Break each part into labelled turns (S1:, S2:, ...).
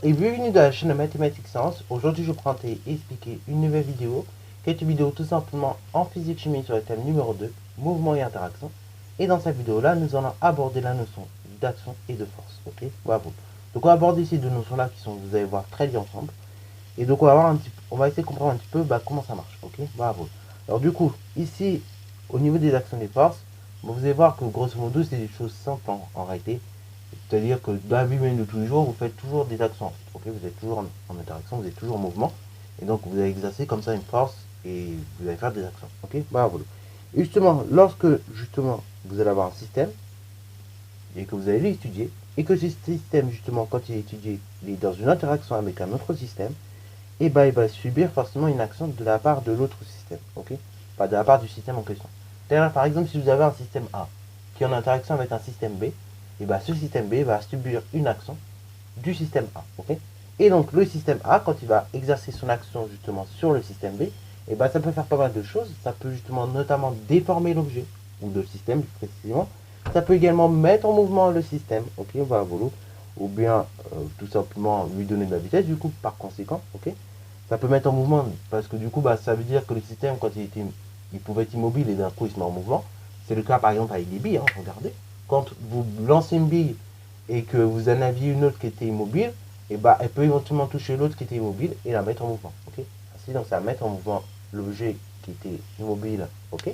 S1: et bienvenue dans la chaîne de Mathématiques Sciences. Aujourd'hui, je prends et expliquer une nouvelle vidéo, qui est une vidéo tout simplement en physique-chimie sur le thème numéro 2, mouvement et interaction. Et dans cette vidéo-là, nous allons aborder la notion d'action et de force. Ok, bravo. Donc, on va aborder ces deux notions-là qui sont, vous allez voir, très liées ensemble. Et donc, on va essayer de comprendre un petit peu comment ça marche. Ok, bravo. Alors, du coup, ici, au niveau des actions et des forces, vous allez voir que grosso modo, c'est des choses simples en réalité. C'est-à-dire que dans la vie même de tous les jours, vous faites toujours des actions. Okay, vous êtes toujours en interaction, vous êtes toujours en mouvement. Et donc, vous allez exercer comme ça une force et vous allez faire des actions. Ok, bravo. Et justement, lorsque justement vous allez avoir un système et que vous allez l'étudier, et que ce système, justement, quand il est étudié, il est dans une interaction avec un autre système, et ben il va subir forcément une action de la part de l'autre système. Ok, pas de la part du système en question. C'est-à-dire, par exemple, si vous avez un système A qui est en interaction avec un système B, et ben ce système B va subir une action du système A. Okay, et donc le système A, quand il va exercer son action justement sur le système B, et ben ça peut faire pas mal de choses. Ça peut justement notamment déformer l'objet, ou le système plus précisément. Ça peut également mettre en mouvement le système, ok, voilà, ou bien tout simplement lui donner de la vitesse, du coup, par conséquent, ok. Ça peut mettre en mouvement, parce que du coup, ça veut dire que le système, quand il pouvait être immobile et d'un coup il se met en mouvement. C'est le cas par exemple avec des billes, hein, regardez. Quand vous lancez une bille et que vous en aviez une autre qui était immobile, et elle peut éventuellement toucher l'autre qui était immobile et la mettre en mouvement. Ok, ainsi, donc ça va mettre en mouvement l'objet qui était immobile. Ok,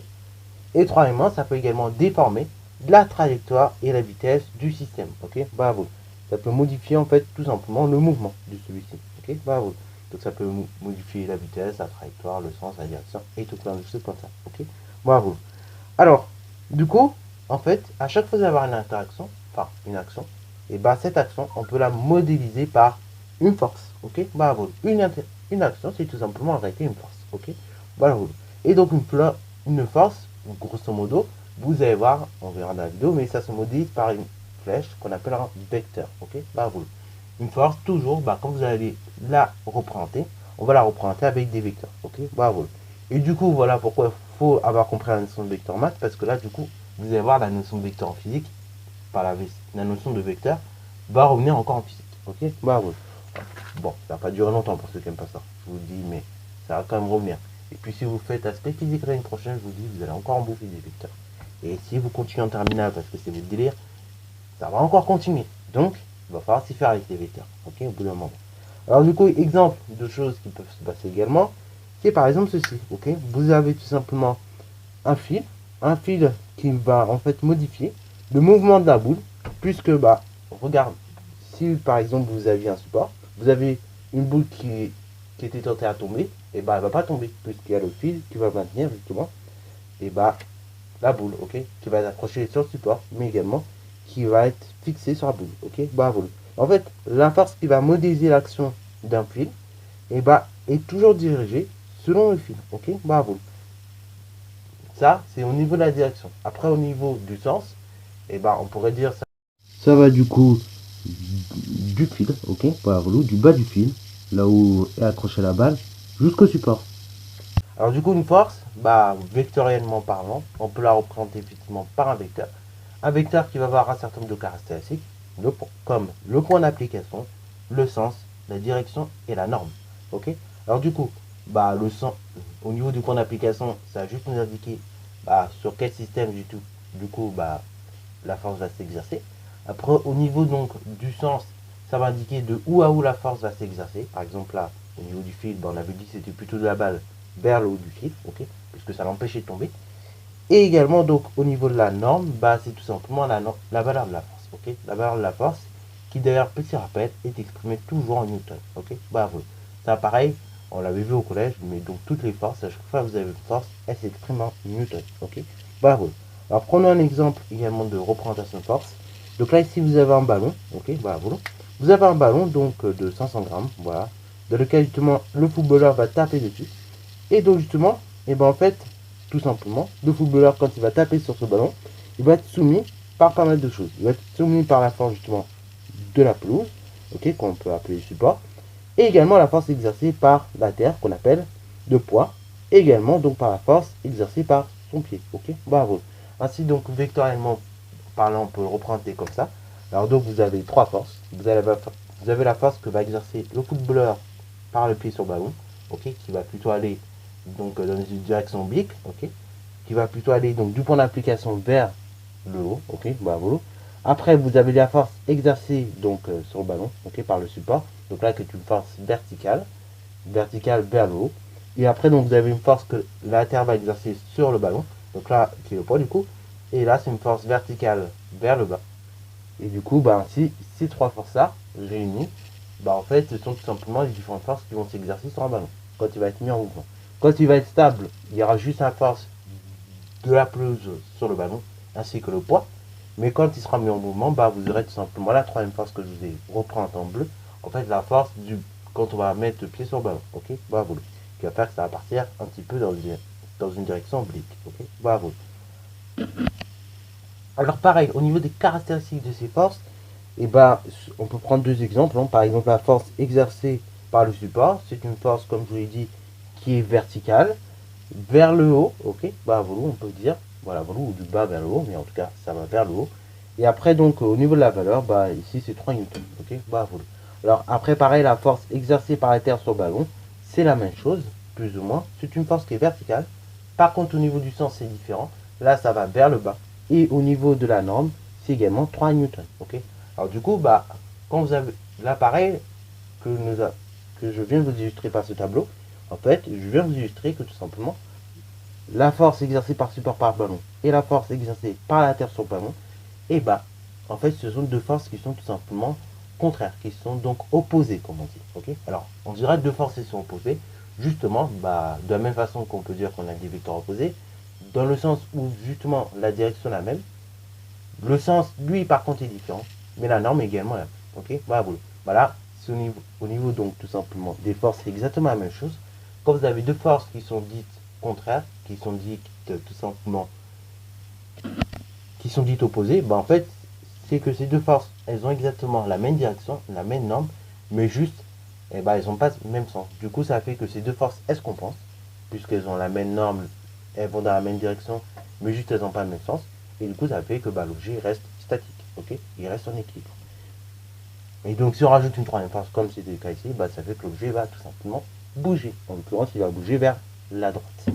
S1: et troisièmement, ça peut également déformer la trajectoire et la vitesse du système. Ok, bravo. Ça peut modifier en fait tout simplement le mouvement de celui-ci. Ok, bravo. Donc ça peut modifier la vitesse, la trajectoire, le sens, la direction et tout plein de choses comme ça. Ok, bravo. Alors, du coup, en fait, à chaque fois d'avoir une interaction, enfin une action, et cette action, on peut la modéliser par une force. Ok, bravo. Une action, c'est tout simplement en réalité une force. Ok, bravo. Et donc une force, grosso modo, vous allez voir, on verra dans la vidéo, mais ça se modélise par une flèche qu'on appelle un vecteur. Ok, bravo. Une force, toujours, quand vous allez la représenter, on va la représenter avec des vecteurs. Ok, bravo. Et du coup, voilà pourquoi il faut avoir compris la notion de vecteur maths, parce que là, du coup, vous allez voir la notion de vecteur en physique, par la notion de vecteur, va revenir encore en physique. Ok, bravo. Bon, ça va pas durer longtemps pour ceux qui n'aiment pas ça. Je vous le dis, mais ça va quand même revenir. Et puis si vous faites aspect physique l'année prochaine, je vous dis, vous allez encore en bouffer des vecteurs. Et si vous continuez en terminale parce que c'est votre délire, ça va encore continuer. Donc, il va falloir s'y faire avec les vecteurs. Ok, au bout d'un moment. Alors du coup, exemple de choses qui peuvent se passer également, c'est par exemple ceci. Ok, vous avez tout simplement un fil qui va en fait modifier le mouvement de la boule, puisque regarde, si par exemple vous aviez un support, vous avez une boule qui était tentée à tomber, et elle va pas tomber, puisqu'il y a le fil qui va maintenir justement, et la boule, ok, qui va être accrochée sur le support, mais également qui va être fixée sur la boule, ok, boule. En fait, la force qui va modéliser l'action d'un fil, est toujours dirigée selon le fil, ok, boule. Ça, c'est au niveau de la direction. Après, au niveau du sens, on pourrait dire ça. Ça va du coup du fil, ok, du bas du fil, là où est accrochée la balle, jusqu'au support. Alors du coup, une force, vectoriellement parlant, on peut la représenter effectivement par un vecteur. Un vecteur qui va avoir un certain nombre de caractéristiques, comme le point d'application, le sens, la direction et la norme. Ok. Alors du coup, le sens, au niveau du point d'application, ça va juste nous indiquer sur quel système du coup la force va s'exercer. Après, au niveau donc du sens, ça va indiquer de où à où la force va s'exercer. Par exemple là, au niveau du fil, on avait dit que c'était plutôt de la balle vers le haut du fil, ok, puisque ça l'empêchait de tomber. Et également donc au niveau de la norme, c'est tout simplement la valeur de la force, ok, la valeur de la force qui d'ailleurs petit rappel est exprimée toujours en newton, ok, ça pareil, on l'avait vu au collège, mais donc toutes les forces, à chaque fois que vous avez une force, elle s'exprime en newton, ok, alors prenons un exemple également de représentation de force. Donc là ici vous avez un ballon, ok, vous avez un ballon donc de 500 grammes, voilà, dans lequel justement le footballeur va taper dessus. Et donc justement, en fait, tout simplement, le footballeur quand il va taper sur ce ballon, il va être soumis par pas mal de choses. Il va être soumis par la force justement de la pelouse, ok, qu'on peut appeler support, et également la force exercée par la terre qu'on appelle le poids, et également donc par la force exercée par son pied, ok, bravo. Ainsi donc vectoriellement parlant, on peut le représenter comme ça. Alors donc vous avez trois forces. Vous vous avez la force que va exercer le footballeur par le pied sur le ballon, ok, qui va plutôt aller donc dans une direction oblique, ok, qui va plutôt aller donc du point d'application vers le haut, ok, bravo. Après, vous avez la force exercée donc sur le ballon, ok, par le support. Donc là, c'est une force verticale vers le haut. Et après, donc vous avez une force que la terre va exercer sur le ballon. Donc là, qui est le poids du coup. Et là, c'est une force verticale vers le bas. Et du coup, bah, si ces trois forces-là réunies, bah, en fait, ce sont tout simplement les différentes forces qui vont s'exercer sur un ballon quand il va être mis en mouvement. Quand il va être stable, il y aura juste la force de la pelouse sur le ballon ainsi que le poids. Mais quand il sera mis en mouvement, bah, vous aurez tout simplement la troisième force que je vous ai repris en bleu. En fait, la force du quand on va mettre le pied sur le ballon, ok, bravo, qui va faire que ça va partir un petit peu dans une direction oblique, ok, bravo. Alors pareil, au niveau des caractéristiques de ces forces, et ben, on peut prendre deux exemples, hein. Par exemple, la force exercée par le support, c'est une force, comme je vous l'ai dit, qui est verticale, vers le haut, ok, bas volu, on peut dire, voilà, volu, ou du bas vers le haut, mais en tout cas, ça va vers le haut. Et après, donc, au niveau de la valeur, bah, ici, c'est 3 newtons, ok, bas volu. Alors, après, pareil, la force exercée par la terre sur le ballon, c'est la même chose, plus ou moins. C'est une force qui est verticale. Par contre, au niveau du sens, c'est différent. Là, ça va vers le bas. Et au niveau de la norme, c'est également 3 newtons, ok. Alors, du coup, bah, quand vous avez l'appareil que je viens de vous illustrer par ce tableau, en fait, je viens de vous illustrer que tout simplement, la force exercée par support par le ballon et la force exercée par la terre sur le ballon, et bah, en fait, ce sont deux forces qui sont tout simplement contraires, qui sont donc opposées, comme on dit. Ok. Alors, on dirait deux forces qui sont opposées, justement, bah, de la même façon qu'on peut dire qu'on a des vecteurs opposés, dans le sens où justement la direction est la même, le sens, lui, par contre, est différent, mais la norme est également la même. Ok. Voilà, c'est au niveau donc tout simplement des forces, c'est exactement la même chose. Quand vous avez deux forces qui sont dites contraires, qui sont dites tout simplement, qui sont dites opposées, bah en fait, c'est que ces deux forces, elles ont exactement la même direction, la même norme, mais juste, eh ben, elles n'ont pas le même sens. Du coup, ça fait que ces deux forces, elles se compensent, puisqu'elles ont la même norme, elles vont dans la même direction, mais juste elles n'ont pas le même sens. Et du coup, ça fait que bah, l'objet reste statique, ok, il reste en équilibre. Et donc, si on rajoute une troisième force, comme c'était le cas ici, bah, ça fait que l'objet va tout simplement bouger. En l'occurrence, il va bouger vers la droite.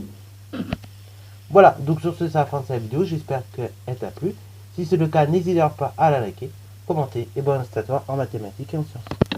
S1: Voilà, donc sur ce, c'est la fin de cette vidéo. J'espère qu'elle t'a plu. Si c'est le cas, n'hésitez pas à la liker, commenter et bon à toi en mathématiques et en sciences.